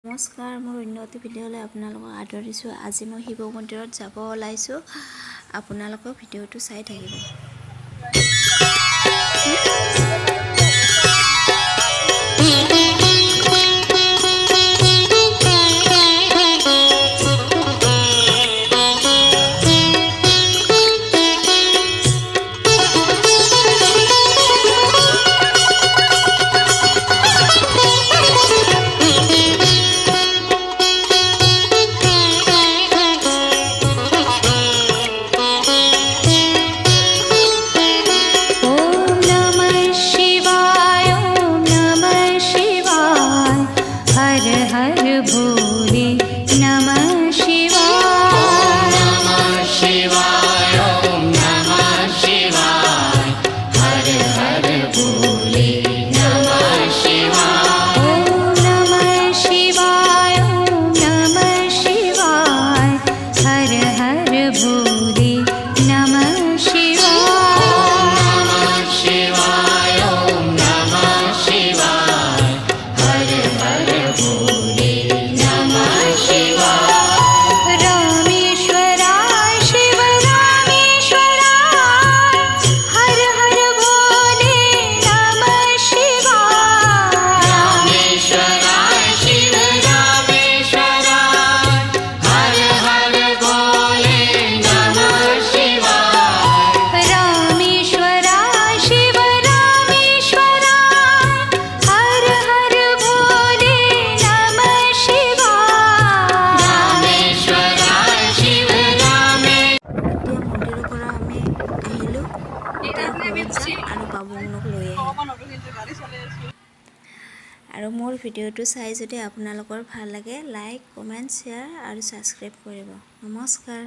নমস্কাৰ, মোৰ উন্নতি ভিডিঅ'লৈ আপোনালোকক আদৰিছোঁ। আজি মই শিৱ মন্দিৰত যাব ওলাইছোঁ। আপোনালোকৰ ভিডিঅ'টো চাই থাকিব। আৰু মোৰ ভিডিঅ'টো চাই যদি আপোনালোকৰ ভাল লাগে, লাইক, কমেণ্ট, শ্বেয়াৰ আৰু ছাবস্ক্ৰাইব কৰিব। নমস্কাৰ।